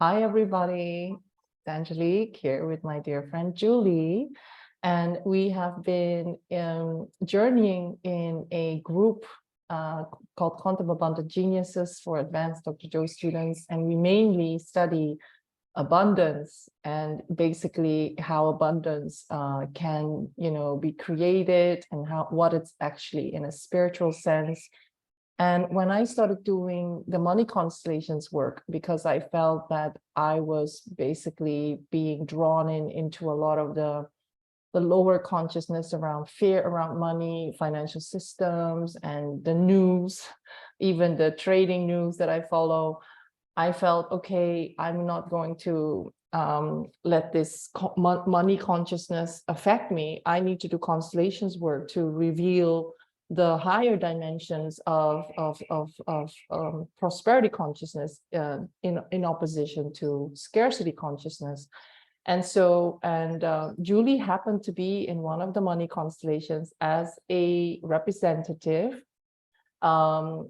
Hi, everybody. It's Angelique here with my dear friend Julie. And we have been journeying in a group called Quantum Abundant Geniuses for Advanced Dr. Joe students. And we mainly study abundance and basically how abundance can, be created and what it's actually in a spiritual sense. And when I started doing the money constellations work, because I felt that I was basically being drawn into a lot of the lower consciousness around fear around money, financial systems, and the news, even the trading news that I follow, I felt, okay, I'm not going to let this money consciousness affect me. I need to do constellations work to reveal the higher dimensions of prosperity consciousness in opposition to scarcity consciousness. And so, Julie happened to be in one of the money constellations as a representative. I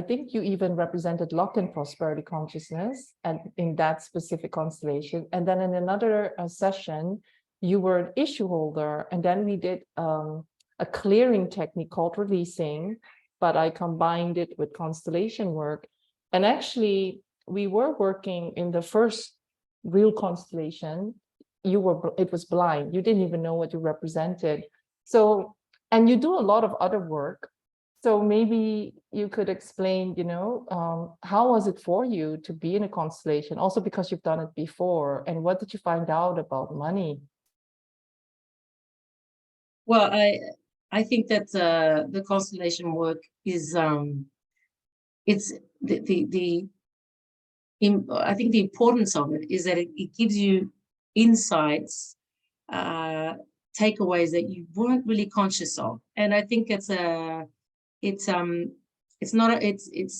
think you even represented lock-in prosperity consciousness and in that specific constellation. And then in another session, you were an issue holder. And then we did a clearing technique called releasing, but I combined it with constellation work. And actually, we were working in the first real constellation. It was blind. You didn't even know what you represented. So, and you do a lot of other work. So maybe you could explain, how was it for you to be in a constellation? Also because you've done it before, and what did you find out about money? Well, I think that the constellation work is it's I think the importance of it is that it gives you insights, takeaways that you weren't really conscious of, and I think it's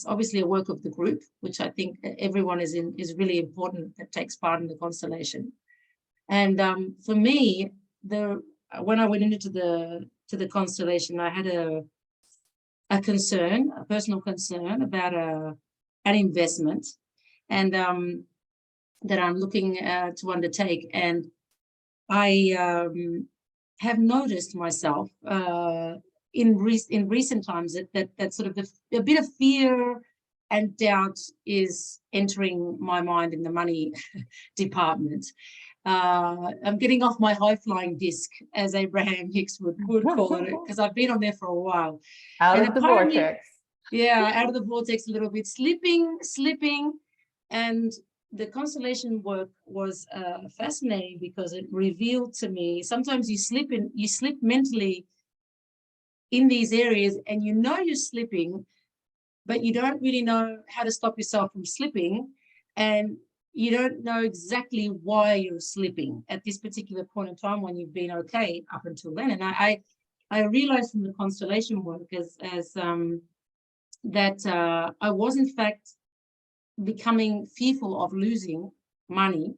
obviously a work of the group, which I think everyone is really important that takes part in the constellation. And for me, when I went into the constellation, I had a personal concern about an investment, and that I'm looking to undertake. And I have noticed myself in recent times that sort of a bit of fear and doubt is entering my mind in the money department. I'm getting off my high-flying disc, as Abraham Hicks would call it, because I've been on there for a while. Out of the vortex. Yeah, out of the vortex a little bit, slipping. And the constellation work was fascinating because it revealed to me, sometimes you slip mentally in these areas, and you're slipping, but you don't really know how to stop yourself from slipping, and you don't know exactly why you're slipping at this particular point in time when you've been okay up until then. And I realized from the constellation work that I was in fact becoming fearful of losing money,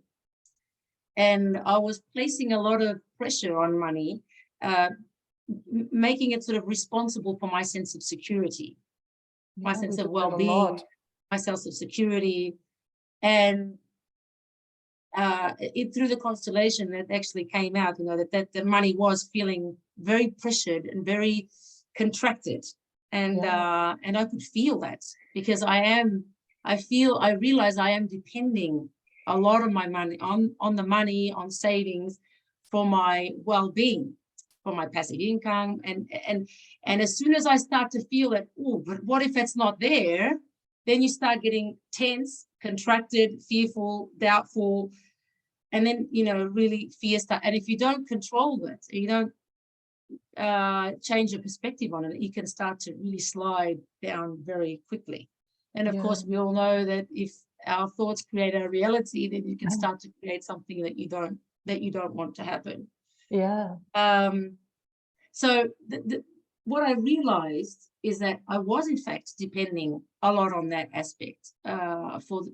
and I was placing a lot of pressure on money, making it sort of responsible for my sense of security, my sense of well-being, my sense of security. And through the constellation, that actually came out, that the money was feeling very pressured and very contracted. And I could feel that, because I realize I am depending a lot of my money on the money, on savings, for my well-being, for my passive income. And as soon as I start to feel that, oh, but what if it's not there? Then you start getting tense, contracted, fearful, doubtful, and then, really fear start. And if you don't control that, you don't change your perspective on it, you can start to really slide down very quickly. And of course, we all know that if our thoughts create our reality, then you can start to create something that you don't want to happen. Yeah. So what I realized is that I was in fact depending a lot on that aspect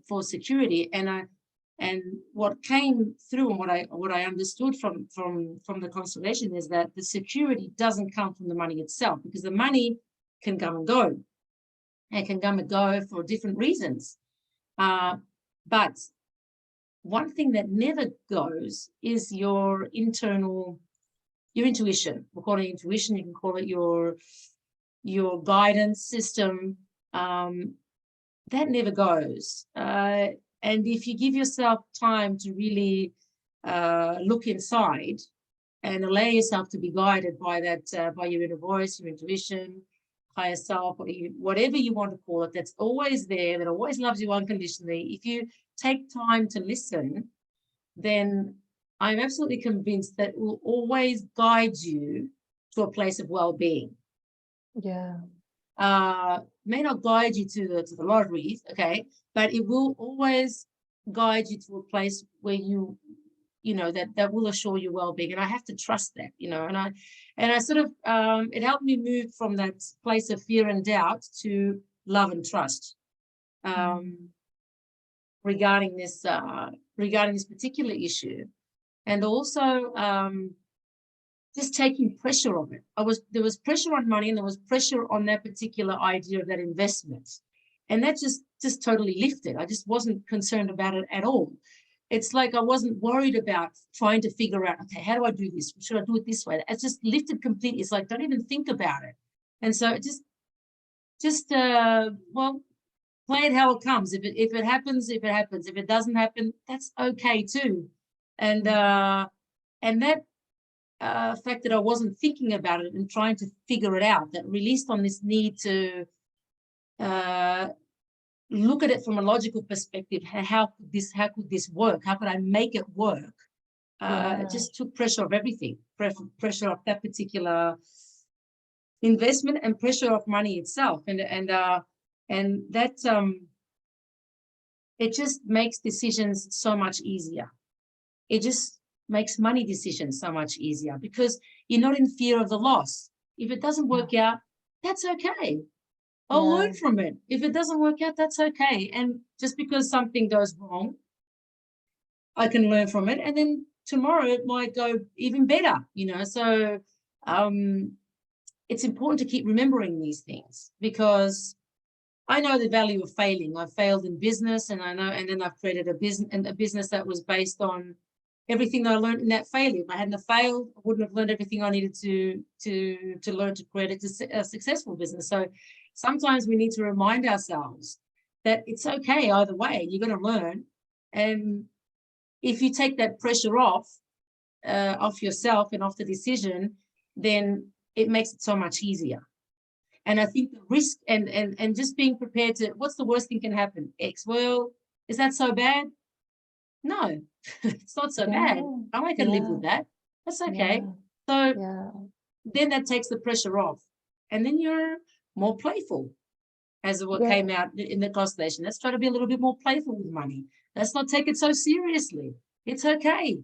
for security, and what came through and what I understood from the constellation is that the security doesn't come from the money itself, because the money can come and go. It can come and go for different reasons. But one thing that never goes is your intuition. We'll call it intuition. You can call it your guidance system. That never goes. And if you give yourself time to really look inside and allow yourself to be guided by that, by your inner voice, your intuition, higher self, whatever you want to call it, that's always there, that always loves you unconditionally. If you take time to listen, then I'm absolutely convinced that it will always guide you to a place of well-being. Yeah. May not guide you to the lotteries, okay, but it will always guide you to a place where you know that will assure you well-being, and I have to trust that, you know, and I sort of it helped me move from that place of fear and doubt to love and trust regarding this particular issue, and also just taking pressure on it. There was pressure on money, and there was pressure on that particular idea of that investment, and that just totally lifted. I just wasn't concerned about it at all. It's like I wasn't worried about trying to figure out, okay, how do I do this? Should I do it this way? It's just lifted completely. It's like, don't even think about it. And so it well, play it how it comes. If it happens, if it happens. If it doesn't happen, that's okay too. And that fact that I wasn't thinking about it and trying to figure it out, that released on this need to look at it from a logical perspective. How could this work? How could I make it work? It just took pressure off everything, pressure off that particular investment, and pressure off money itself, and that it just makes decisions so much easier. It just makes money decisions so much easier because you're not in fear of the loss. If it doesn't work out, that's okay. I'll learn from it. If it doesn't work out, that's okay. And just because something goes wrong, I can learn from it. And then tomorrow it might go even better, you know. So it's important to keep remembering these things, because I know the value of failing. I've failed in business, and then I've created a business that was based on everything that I learned in that failure. If I hadn't have failed, I wouldn't have learned everything I needed to learn to create a successful business. So sometimes we need to remind ourselves that it's okay either way. You're going to learn, and if you take that pressure off yourself and off the decision, then it makes it so much easier. And I think the risk and just being prepared to, what's the worst thing can happen? X. Well, is that so bad? No, it's not so bad. I can live with that. That's okay. So then that takes the pressure off, and then you're more playful, as what came out in the Constellation. Let's try to be a little bit more playful with money. Let's not take it so seriously. It's okay.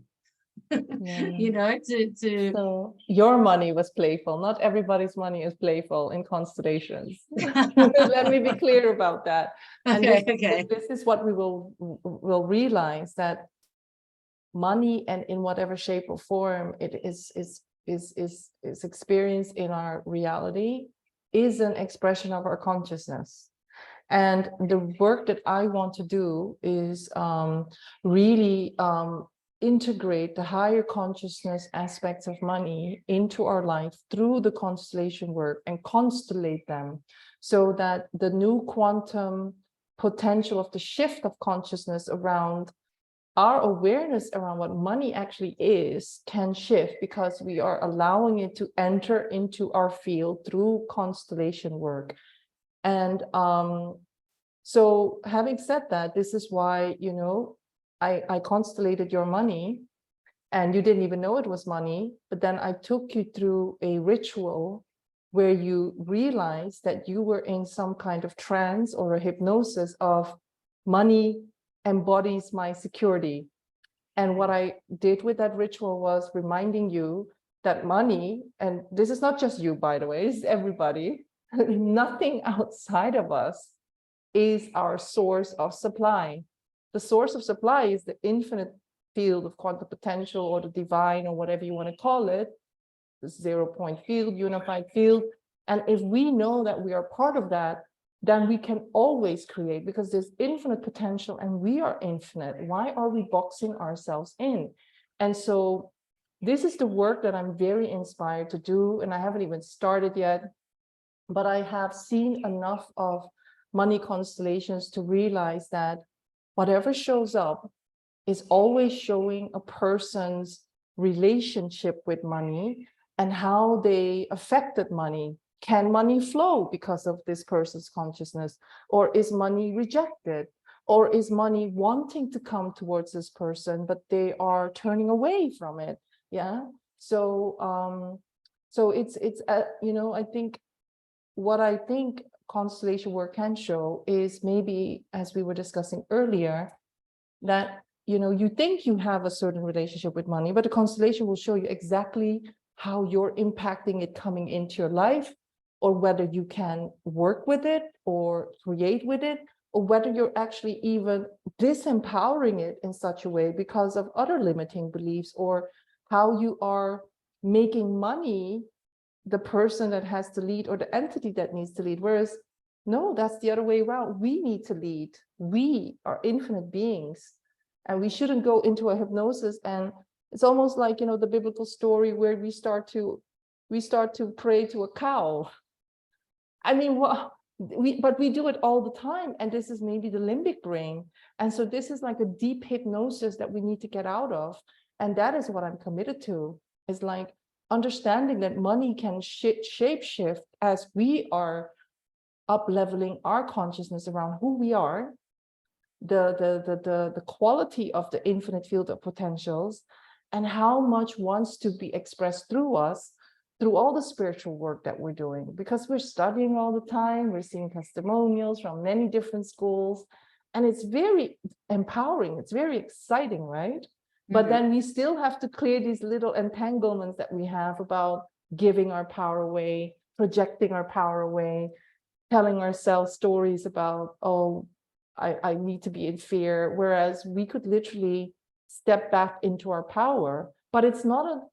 You know, So your money was playful. Not everybody's money is playful in constellations. Let me be clear about that. And this is what we will realize, that money, and in whatever shape or form it is experienced in our reality, is an expression of our consciousness. And the work that I want to do is really integrate the higher consciousness aspects of money into our life through the constellation work, and constellate them so that the new quantum potential of the shift of consciousness around our awareness around what money actually is can shift, because we are allowing it to enter into our field through constellation work. And so having said that, this is why, you know, I constellated your money, and you didn't even know it was money, but then I took you through a ritual where you realized that you were in some kind of trance or a hypnosis of money embodies my security. And what I did with that ritual was reminding you that money, and this is not just you, by the way, it's everybody, nothing outside of us is our source of supply. The source of supply is the infinite field of quantum potential, or the divine, or whatever you want to call it, the 0 point field, unified field. And if we know that we are part of that, then we can always create, because there's infinite potential and we are infinite. Why are we boxing ourselves in? And so this is the work that I'm very inspired to do, and I haven't even started yet, but I have seen enough of money constellations to realize that whatever shows up is always showing a person's relationship with money and how they affected money. Can money flow because of this person's consciousness? Or is money rejected? Or is money wanting to come towards this person, but they are turning away from it? Yeah. So, so it's you know, I think what I think constellation work can show is maybe, as we were discussing earlier, that, you know, you think you have a certain relationship with money, but the constellation will show you exactly how you're impacting it coming into your life, or whether you can work with it or create with it, or whether you're actually even disempowering it in such a way because of other limiting beliefs, or how you are making money the person that has to lead, or the entity that needs to lead. Whereas, no, that's the other way around. We need to lead. We are infinite beings, and we shouldn't go into a hypnosis. And it's almost like, you know, the biblical story where we start to pray to a cow. I mean, well, but we do it all the time. And this is maybe the limbic brain. And so this is like a deep hypnosis that we need to get out of. And that is what I'm committed to, is like understanding that money can shape shift as we are up leveling our consciousness around who we are, the quality of the infinite field of potentials, and how much wants to be expressed through us, through all the spiritual work that we're doing, because we're studying all the time, we're seeing testimonials from many different schools, and it's very empowering, it's very exciting, right? But then we still have to clear these little entanglements that we have about giving our power away, projecting our power away, telling ourselves stories about, oh, I need to be in fear, whereas we could literally step back into our power. But it's not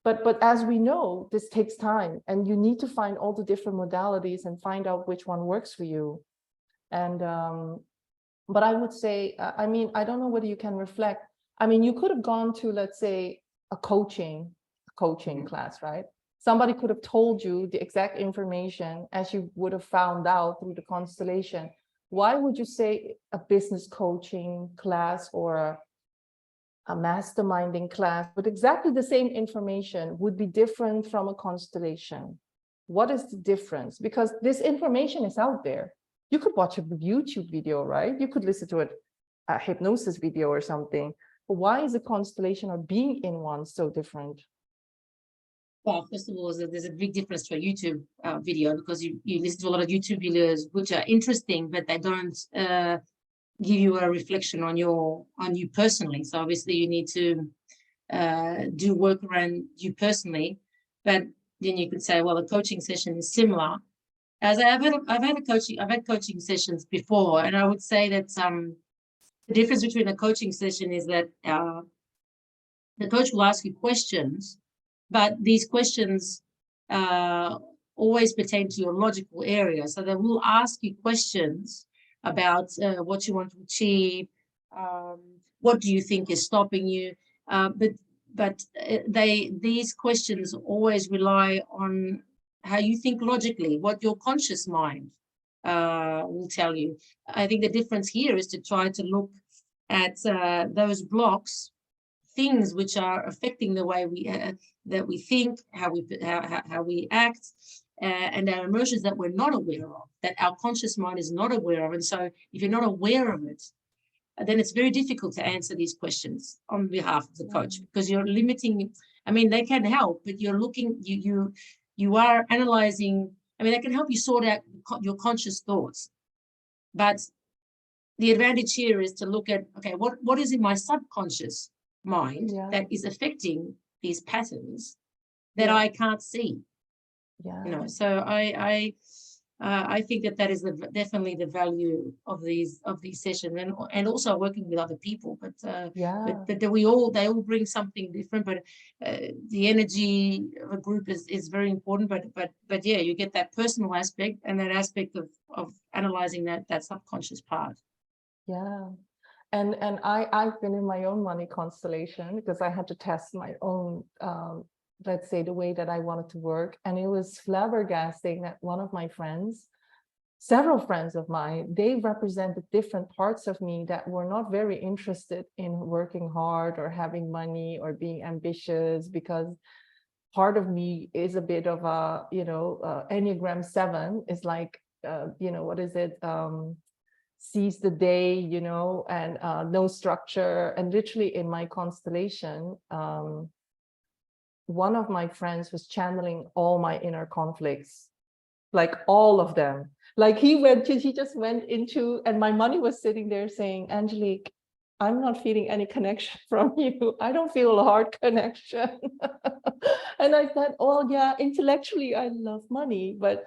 but as we know, this takes time, and you need to find all the different modalities and find out which one works for you. And but I would say, I mean, I don't know whether you can reflect. I mean, you could have gone to, let's say, a coaching class, right? Somebody could have told you the exact information as you would have found out through the constellation. Why would you say a business coaching class or a masterminding class with exactly the same information would be different from a constellation? What is the difference? Because this information is out there. You could watch a YouTube video, right? You could listen to a hypnosis video or something. But why is a constellation or being in one so different? Well, first of all, there's a big difference to a YouTube video, because you listen to a lot of YouTube videos which are interesting, but they don't give you a reflection on you personally. So obviously you need to do work around you personally. But then you could say, well, a coaching session is similar. As I've had coaching sessions before, and I would say that the difference between a coaching session is that the coach will ask you questions, but these questions always pertain to your logical area. So they will ask you questions about what you want to achieve, what do you think is stopping you, but these questions always rely on how you think logically, what your conscious mind will tell you. I think the difference here is to try to look at those blocks, things which are affecting the way that we think, how we act, and our emotions that we're not aware of, that our conscious mind is not aware of. And so if you're not aware of it, then it's very difficult to answer these questions on behalf of the coach, because you're limiting. I mean, they can help, but you're looking, you are analyzing. I mean, they can help you sort out your conscious thoughts, but the advantage here is to look at, okay, what is in my subconscious mind that is affecting these patterns that I can't see. You know, so I I think that is definitely the value of these sessions, and also working with other people. But they all bring something different. But the energy of a group is very important. But yeah, you get that personal aspect and that aspect of analyzing that subconscious part. Yeah. And I've been in my own money constellation because I had to test my own, let's say, the way that I wanted to work. And it was flabbergasting that one of my friends, several friends of mine, they represented different parts of me that were not very interested in working hard or having money or being ambitious, because part of me is a bit of a, Enneagram 7 is like, what is it? Seize the day, and no structure. And literally in my constellation, one of my friends was channeling all my inner conflicts, like all of them. Like he just went into, and my money was sitting there saying, Angelique, I'm not feeling any connection from you. I don't feel a heart connection. And I said, oh yeah, intellectually, I love money, but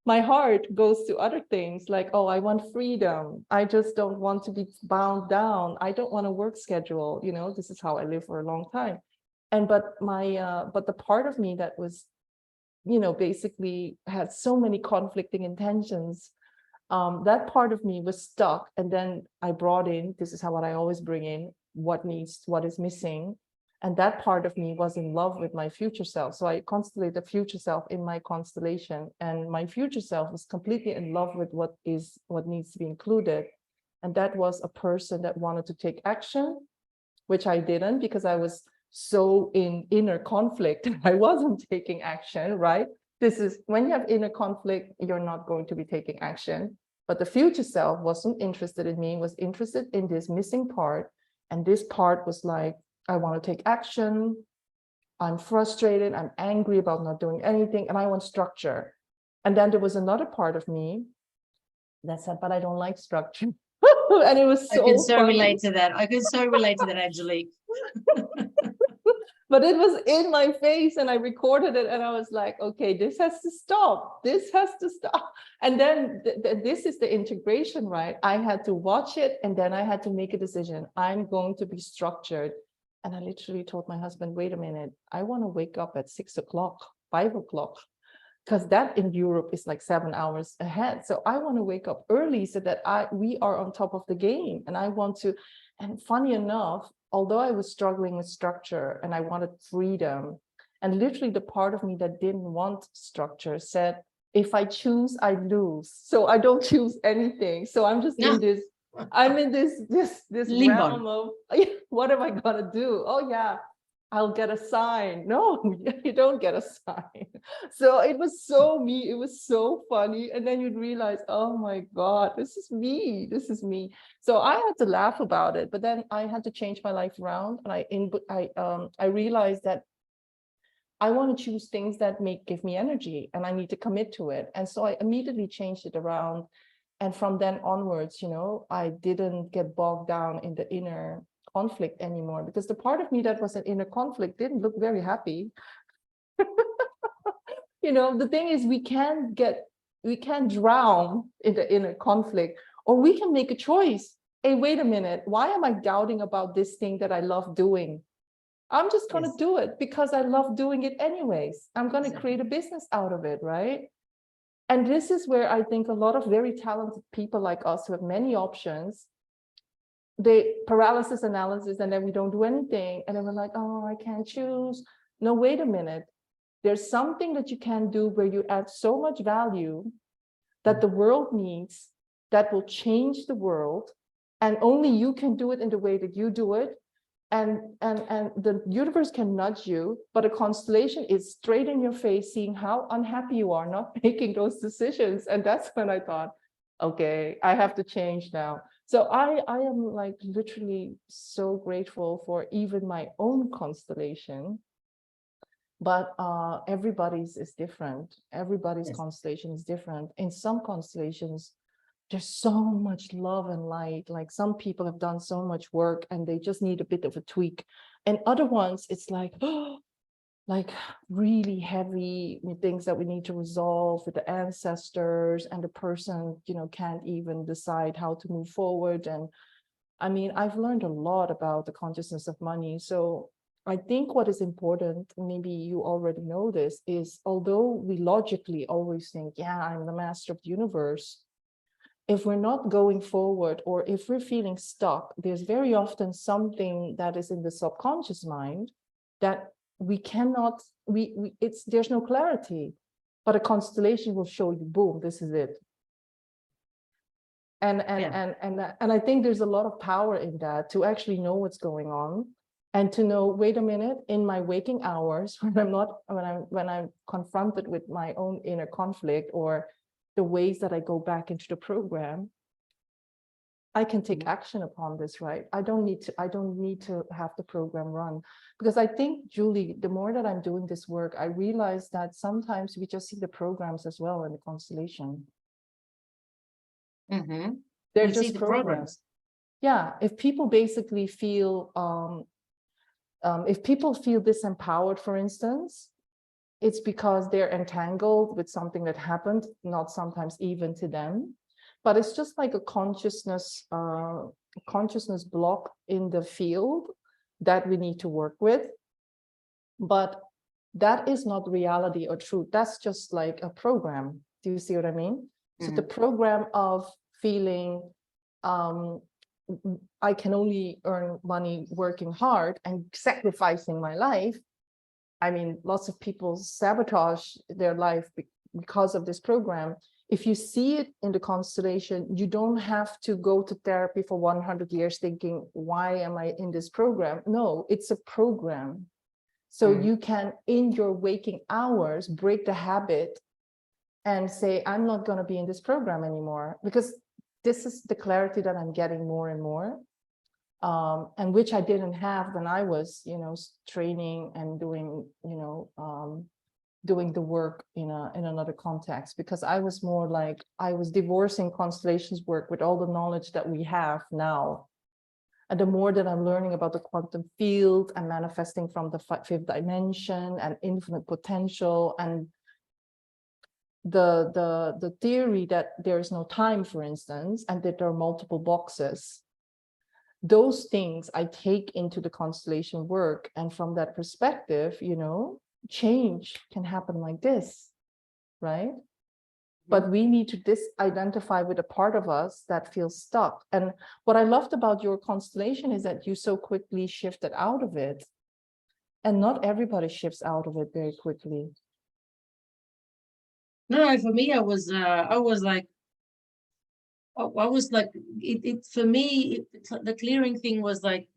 my heart goes to other things like, oh, I want freedom. I just don't want to be bound down. I don't want a work schedule. This is how I live for a long time. But the part of me that was, basically had so many conflicting intentions, that part of me was stuck. And then I brought in, this is what I always bring in, what is missing. And that part of me was in love with my future self. So I constellate the future self in my constellation, and my future self was completely in love with what needs to be included. And that was a person that wanted to take action, which I didn't, because I was so in inner conflict. I wasn't taking action, right? This is when you have inner conflict, you're not going to be taking action. But the future self wasn't interested in me, was interested in this missing part. And this part was like, I want to take action. I'm frustrated. I'm angry about not doing anything. And I want structure. And then there was another part of me that said, but I don't like structure. And it was so I can so funny. relate to that. I can so relate to that, Angelique. But it was in my face, and I recorded it, and I was like, okay, this has to stop. This has to stop. And then this is the integration, right? I had to watch it, and then I had to make a decision. I'm going to be structured. And I literally told my husband, wait a minute, I want to wake up at 6 o'clock, 5 o'clock, because that in Europe is like 7 hours ahead. So I want to wake up early so that we are on top of the game. And I want to, and funny enough, although I was struggling with structure and I wanted freedom, and literally the part of me that didn't want structure said, if I choose, I lose. So I don't choose anything. So I'm just in this, I'm in this realm of, what am I gonna do? Oh yeah, I'll get a sign. No, you don't get a sign. So it was so me. It was so funny. And then you'd realize, oh my God, this is me. This is me. So I had to laugh about it, but then I had to change my life around. And I realized that I want to choose things that give me energy, and I need to commit to it. And so I immediately changed it around. And from then onwards, I didn't get bogged down in the inner conflict anymore, because the part of me that was an inner conflict didn't look very happy. The thing is, we can't drown in the inner conflict, or we can make a choice. Hey, wait a minute, why am I doubting about this thing that I love doing? I'm just going to do it because I love doing it anyways. I'm going to create a business out of it, right? And this is where I think a lot of very talented people like us who have many options, they paralysis analysis, and then we don't do anything. And then we're like, oh, I can't choose. No, wait a minute. There's something that you can do where you add so much value that the world needs, that will change the world. And only you can do it in the way that you do it. And the universe can nudge you, but a constellation is straight in your face, seeing how unhappy you are not making those decisions. And that's when I thought, okay, I have to change now. So I am like literally so grateful for even my own constellation. But everybody's is different. Everybody's constellation is different. In some constellations, there's so much love and light. Like some people have done so much work and they just need a bit of a tweak. And other ones, it's like, oh, like really heavy things that we need to resolve with the ancestors, and the person, you know, can't even decide how to move forward. And I mean, I've learned a lot about the consciousness of money. So I think what is important, maybe you already know this, is although we logically always think, yeah, I'm the master of the universe, if we're not going forward, or if we're feeling stuck, there's very often something that is in the subconscious mind that we cannot, it's, there's no clarity, but a constellation will show you, boom, this is it. And I think there's a lot of power in that, to actually know what's going on, and to know, wait a minute, in my waking hours, when I'm confronted with my own inner conflict, or the ways that I go back into the program, I can take action upon this, right? I don't need to have the program run. Because I think, Julie, the more that I'm doing this work, I realize that sometimes we just see the programs as well in the constellation. Mm-hmm. They're We see just the programs. Yeah, if people basically feel, if people feel disempowered, for instance, it's because they're entangled with something that happened, not sometimes even to them, but it's just like a consciousness block in the field that we need to work with. But that is not reality or truth. That's just like a program. Do you see what I mean? So the program of feeling, I can only earn money working hard and sacrificing my life. I mean, lots of people sabotage their life because of this program. If you see it in the constellation, you don't have to go to therapy for 100 years thinking, why am I in this program? No, it's a program. So you can, in your waking hours, break the habit and say, I'm not going to be in this program anymore, because this is the clarity that I'm getting more and more. And which I didn't have when I was, you know, training and doing, you know, doing the work in another context, because I was more like, I was divorcing constellations work with all the knowledge that we have now. And the more that I'm learning about the quantum field and manifesting from the fifth dimension and infinite potential, and the theory that there is no time, for instance, and that there are multiple boxes, those things I take into the constellation work. And from that perspective, you know, change can happen like this, right? But we need to disidentify with a part of us that feels stuck. And what I loved about your constellation is that you so quickly shifted out of it. And not everybody shifts out of it very quickly. No, for me, I was like, for me, the clearing thing was like,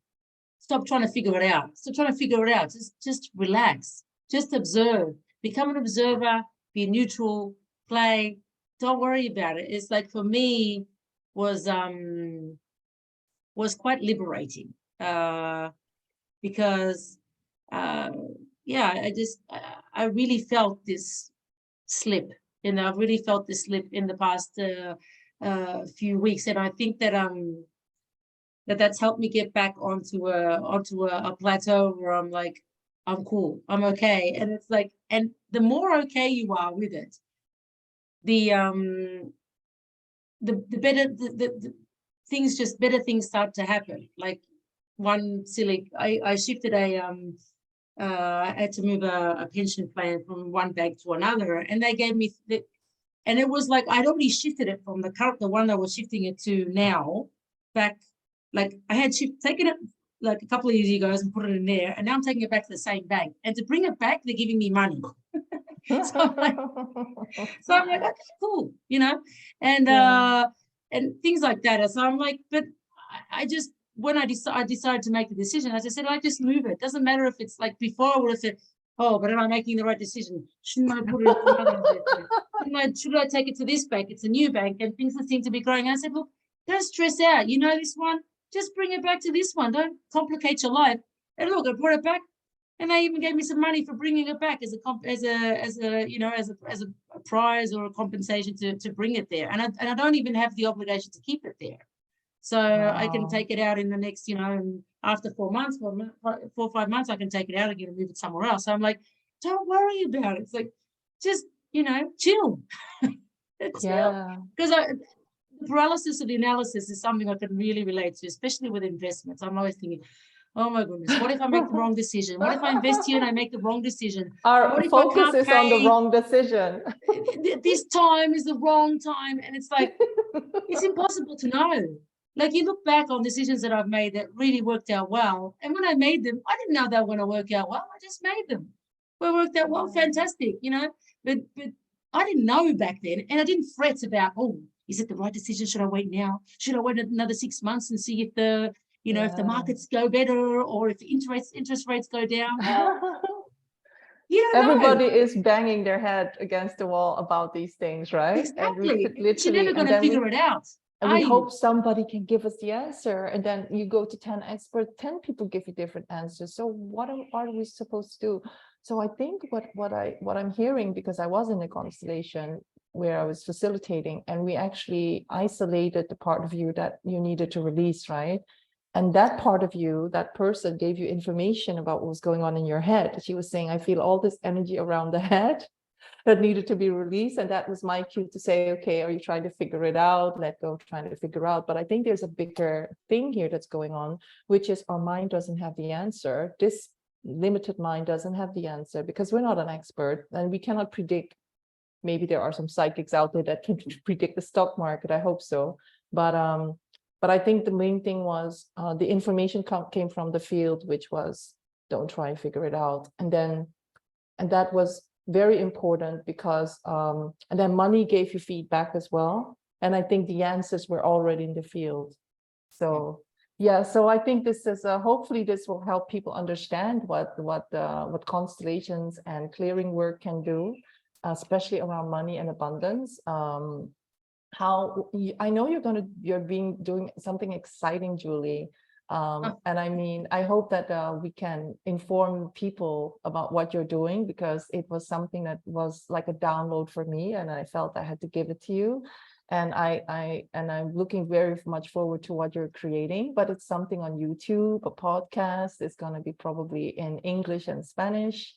stop trying to figure it out. Stop trying to figure it out. Just relax. Just observe. Become an observer. Be neutral. Play. Don't worry about it. It's like, for me, was quite liberating. Because yeah, I really felt this slip. You know, I've really felt this slip in the past few weeks, and I think that that's helped me get back onto a plateau where I'm like, I'm cool, I'm okay. And it's like, and the more okay you are with it, the better the things, just better things start to happen. Like, one silly, I shifted I had to move a pension plan from one bank to another, and they gave me and it was like, I'd already shifted it from the one I was shifting it to now, back. Like, I had taken it like a couple of years ago and put it in there, and now I'm taking it back to the same bank. And to bring it back, they're giving me money. so I'm like, okay, cool, you know, and things like that. So I'm like, but I just, when I decided to make the decision, I just said, I just move it. It doesn't matter if it's like, before I would have said, oh, but am I making the right decision? Shouldn't I put it into another investment? Should I take it to this bank? It's a new bank, and things that seem to be growing. I said, look, don't stress out. You know this one, just bring it back to this one. Don't complicate your life. And look, I brought it back, and they even gave me some money for bringing it back as a prize or a compensation to bring it there. And I don't even have the obligation to keep it there. So I can take it out in the next, after 4 months, 4 or 5 months, I can take it out again and move it somewhere else. So I'm like, don't worry about it. It's like, just, chill. Yeah. Because the paralysis of the analysis is something I can really relate to, especially with investments. I'm always thinking, oh my goodness, what if I make the wrong decision? What if I invest here and I make the wrong decision? Our What if I focus can't is on the pay? wrong decision. This time is the wrong time. And it's like, it's impossible to know. Like, you look back on decisions that I've made that really worked out well. And when I made them, I didn't know they were going to work out well. I just made them. Well, worked out well, fantastic, But I didn't know back then. And I didn't fret about, oh, is it the right decision? Should I wait now? Should I wait another 6 months and see if if the markets go better, or if the interest rates go down? Well, you don't know. Everybody is banging their head against the wall about these things, right? Exactly. And we You're never going to figure it out. And we hope somebody can give us the answer. And then you go to 10 experts, 10 people give you different answers. So what are we supposed to do? So I think what I'm hearing, because I was in a constellation where I was facilitating, and we actually isolated the part of you that you needed to release, right? And that part of you, that person gave you information about what was going on in your head. She was saying, I feel all this energy around the head that needed to be released. And that was my cue to say, okay, are you trying to figure it out? Let go of trying to figure out. But I think there's a bigger thing here that's going on, which is our mind doesn't have the answer. This limited mind doesn't have the answer because we're not an expert and we cannot predict. Maybe there are some psychics out there that can predict the stock market. I hope so. But I think the main thing was the information came from the field, which was don't try and figure it out. And that was very important because and then money gave you feedback as well. And I think the answers were already in the field. So yeah, so I think this is hopefully this will help people understand what constellations and clearing work can do, especially around money and abundance. How I know you're doing something exciting, Julie. And I mean, I hope that we can inform people about what you're doing, because it was something that was like a download for me, and I felt I had to give it to you. And I'm looking very much forward to what you're creating, but it's something on YouTube, a podcast. It's going to be probably in English and Spanish.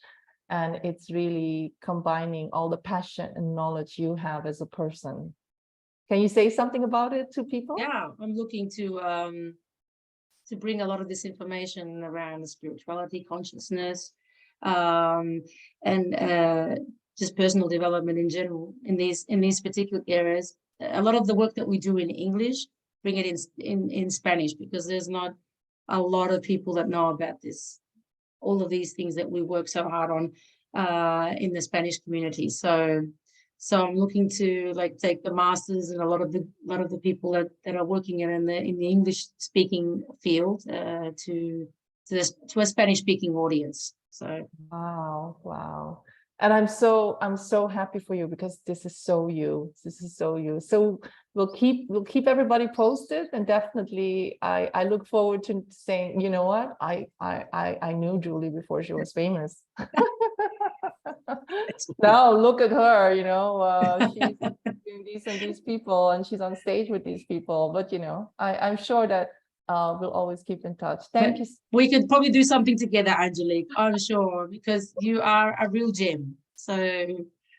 And it's really combining all the passion and knowledge you have as a person. Can you say something about it to people? Yeah, I'm looking to bring a lot of this information around spirituality, consciousness, and just personal development in general in these particular areas. A lot of the work that we do in English, bring it in Spanish, because there's not a lot of people that know about this, all of these things that we work so hard on in the Spanish community. So I'm looking to take the masters and a lot of the people that are working in the English speaking field to a Spanish speaking audience. So wow. And I'm so happy for you, because this is so you. So we'll keep everybody posted, and definitely I look forward to saying, you know what, I knew Julie before she was famous. Now look at her, she's doing these people, and she's on stage with these people. But I'm sure that we'll always keep in touch. Thank you. We could probably do something together, Angelique, I'm sure, because you are a real gem. So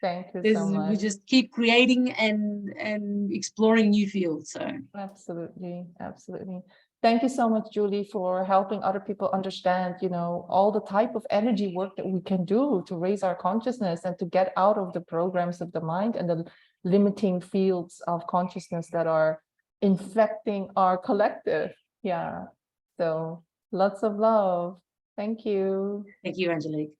thank you so much. We just keep creating and exploring new fields. So absolutely. Thank you so much, Julie, for helping other people understand, all the type of energy work that we can do to raise our consciousness and to get out of the programs of the mind and the limiting fields of consciousness that are infecting our collective. Yeah. So lots of love. Thank you. Thank you, Angelique.